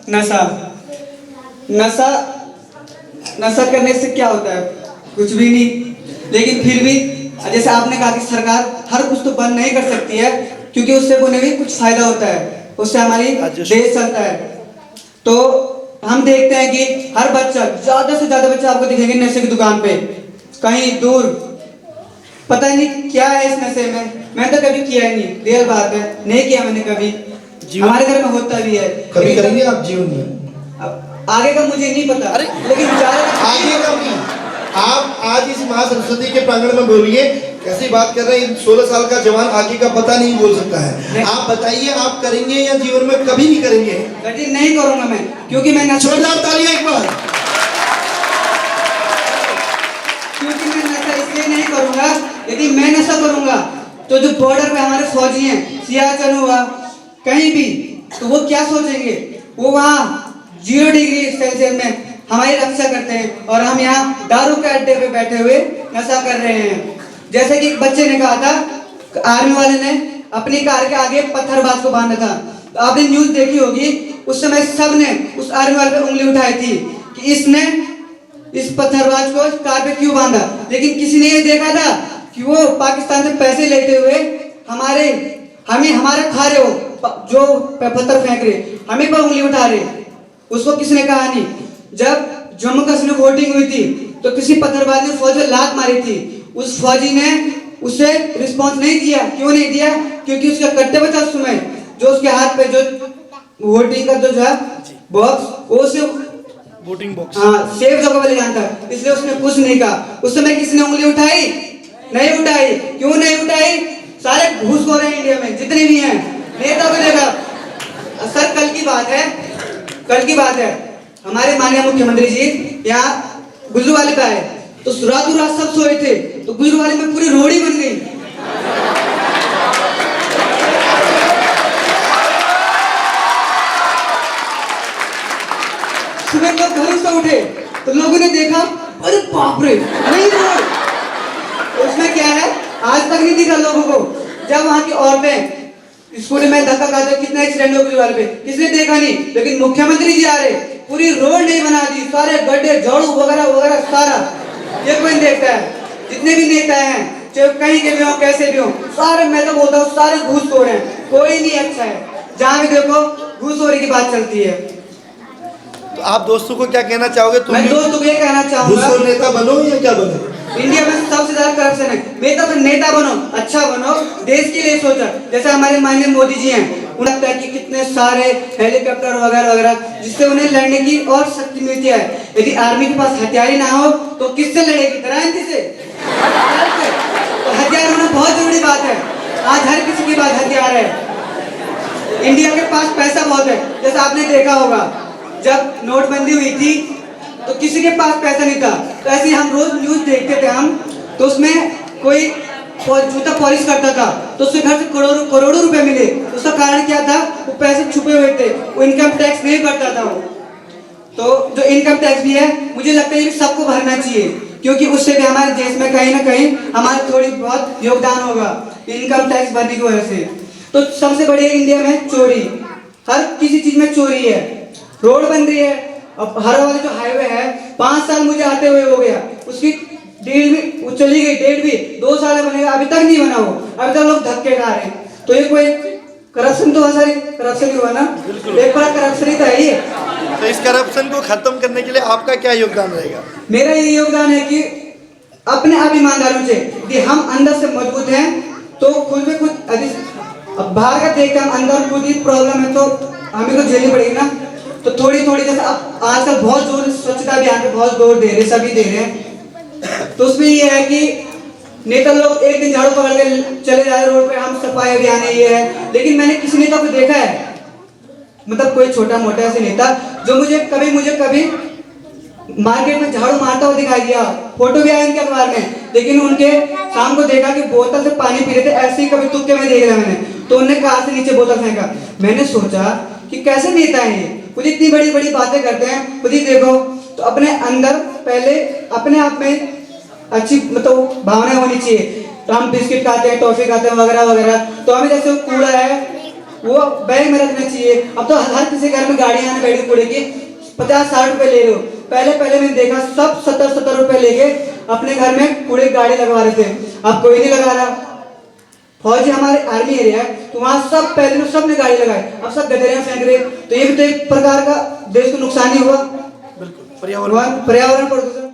नशा नशा नशा करने से क्या होता है? कुछ भी नहीं। लेकिन फिर भी जैसे आपने कहा कि सरकार हर कुछ तो बंद नहीं कर सकती है, क्योंकि उससे उन्हें भी कुछ फायदा होता है, उससे हमारी देश चलता है। तो हम देखते हैं कि हर बच्चा, ज्यादा से ज्यादा बच्चा आपको दिखेंगे नशे की दुकान पे, कहीं दूर। पता नहीं क्या है इस नशे में। मैं तो कभी किया ही नहीं, रियल बात है, नहीं किया मैंने कभी। हमारे घर में होता भी है। कभी करेंगे आप जीवन में? अब आगे का मुझे नहीं पता, लेकिन आगे का नहीं। आप आज इस माँ सरस्वती के प्रांगण में बोलिए, कैसी बात कर रहे हैं? 16 साल का जवान आगे का पता नहीं बोल सकता है। आप बताइए, आप करेंगे या जीवन में कभी नहीं करेंगे? नहीं करूंगा मैं, क्योंकि मैं नशा, जोरदार तालियां एक बार। क्योंकि मैं नशा इसलिए नहीं करूंगा, यदि मैं नशा करूंगा तो जो बॉर्डर पे हमारे फौजी हैं, सियाचिन हुआ, कहीं भी, तो वो क्या सोचेंगे? वो वहाँ 0 डिग्री सेल्सियस में हमारी रक्षा करते हैं, और हम यहाँ दारू के अड्डे पे बैठे हुए नशा कर रहे हैं। जैसे कि एक बच्चे ने कहा था, आर्मी वाले ने अपनी कार के आगे पत्थरबाज को बांधा था, तो आपने न्यूज देखी होगी। उस समय सबने उस आर्मी वाले पे उंगली उठाई थी कि इसने इस पत्थरबाज को कार पे क्यों बांधा। लेकिन किसी ने ये देखा था कि वो पाकिस्तान से पैसे लेते हुए हमारा खा रहे हो, जो पत्थर फेंक रहे, हमें पर उंगली उठा रहे। उसको किसने कहा नहीं। जब जम्मू कश्मीर में वोटिंग हुई थी तो किसी पत्थरबाज ने फौज में लात मारी थी, उस फौजी ने उसे रिस्पॉन्स नहीं दिया। क्यों नहीं दिया? क्योंकि उसका कर्तव्य था उस समय, जो उसके हाथ पे जो वोटिंग का जो है बॉक्स, वो उसे वोटिंग बॉक्स, हाँ, सेफ जगह पे ले जाना था, इसलिए उसने कुछ नहीं कहा। उस समय किसने उंगली उठाई? नहीं उठाई। क्यों नहीं उठाई? सारे घूसखोर हैं इंडिया में, जितने भी हैं, नेता को देखा। सर कल की बात है, हमारे माननीय मुख्यमंत्री जी यहाँ गुजरावाली पे आए, तो रातों रात सब सोए थे, तो गुजरावाली में पूरी रोड़ी बन गई। सुबह जब घर से उठे तो लोगों ने देखा, अरे बाप रे, नहीं रोड। उसमें क्या है, आज तक नहीं दिखा लोगों को। जब वहाँ की औरतें स्कूल में धक्का खाते, कितना एक्सीडेंट हो गुजरावाली पे, किसने देखा नहीं। लेकिन मुख्यमंत्री जी आ रहे, पूरी रोड नहीं बना दी, सारे गड्ढे, झाड़ू वगैरह वगैरह सारा। ये कोई नहीं देखता है। जितने भी नेता हैं, चाहे कहीं के भी हो, कैसे भी हो, सारे, मैं तो बोलता हूँ, सारे घूसखोर हैं, कोई नहीं अच्छा है। जहाँ भी देखो घूसखोरी की बात चलती है। तो आप दोस्तों को क्या कहना चाहोगे? मैं दोस्तों को ये कहना चाहूंगा, घूसखोर नेता बनो या क्या बनो? इंडिया में सबसे ज्यादा करप्शन है। नेता बनो, अच्छा बनो, देश के लिए सोचो। जैसे हमारे माननीय मोदी जी हैं, उन्हें लगता है कि कितने सारे हेलीकॉप्टर वगैरह वगैरह, जिससे उन्हें लड़ने की और शक्ति मिलती है। यदि आर्मी के पास हथियार ही ना हो तो किससे लड़ेगी? दरांती से। तो हथियार होना बहुत जरूरी बात है। आज हर किसी के पास हथियार है। इंडिया के पास पैसा बहुत है। जैसे आपने देखा होगा, जब नोटबंदी हुई थी तो किसी के पास पैसा नहीं था, तो ऐसे हम रोज न्यूज देखते थे हम, तो उसमें कोई जूता पॉलिश करता था तो उसके घर से करोड़ों रुपए मिले। उसका कारण क्या था? वो पैसे छुपे हुए थे, वो इनकम टैक्स नहीं भरता था वो। तो जो इनकम टैक्स भी है, मुझे लगता है ये सबको भरना चाहिए, क्योंकि उससे भी हमारे देश में कहीं ना कहीं हमारा थोड़ी बहुत योगदान होगा इनकम टैक्स भरने की वजह से। तो सबसे बड़ी इंडिया में चोरी, हर किसी चीज में चोरी है। रोड बन रही है, अब हर वाली जो हाईवे है, 5 साल मुझे आते हुए हो गया, उसकी डेट भी वो चली गई, डेट भी 2 साल बनेगा, अभी तक नहीं बना वो, अभी तक लोग धक्के खा रहे हैं। तो ये कोई करप्शन तो सारी करप्शन ही हुआ ना, एक बड़ा करप्शन ही था ये। तो इस करप्शन को खत्म करने के लिए आपका क्या योगदान रहेगा? मेरा ये योगदान है कि अपने आप ईमानदारों से, यदि हम अंदर से मजबूत हैं तो खुद में खुद, अब बाहर का देखते हम, अंदर खुद ही प्रॉब्लम है तो हमें तो झेलनी पड़ेगी ना। तो थोड़ी थोड़ी, जैसे अब आजकल बहुत जोर स्वच्छता अभियान पे बहुत जोर दे रहे, सभी दे रहे हैं। तो उसमें ये है कि नेता लोग एक दिन झाड़ू पकड़ के चले जा रहे रोड पे, हम सफाई अभियान है, ये है। लेकिन मैंने किसी नेता को देखा है, मतलब कोई छोटा मोटा ऐसे नेता जो मुझे कभी मार्केट में झाड़ू मारता हुआ दिखाई दिया, फोटो भी आया इनके अखबार में, लेकिन उनके शाम को देखा कि बोतल से पानी पी रहे थे, ऐसे ही कभी तुक्के में देख लिया मैंने, तो उन्होंने कार से नीचे बोतल फेंका। मैंने सोचा कि कैसे नेता है ये, खुद इतनी बड़ी बड़ी बातें करते हैं, खुद ही देखो। तो अपने अंदर पहले अपने आप में अच्छी मतलब भावना होनी चाहिए। तो हम बिस्किट खाते हैं, टॉफी खाते हैं वगैरह वगैरह, तो हमें जैसे कूड़ा है वो बैग में रखना चाहिए। अब तो हर किसी घर में गाड़ियां आने बैठी कूड़े की, 50-60 रुपए ले लो। पहले मैंने देखा सब 70-70 रुपए लेके अपने घर में कूड़े की गाड़ी लगवा रहे थे। अब कोई नहीं लगा रहा। फौजी हमारे आर्मी एरिया है तो वहाँ सब पहले लोग सब ने गाड़ी लगाई, अब सब गधेरियां फेंक रहे, तो ये भी तो एक प्रकार का देश को नुकसान ही हुआ। बिल्कुल पर्यावरण पर्यावरण प्रदूषण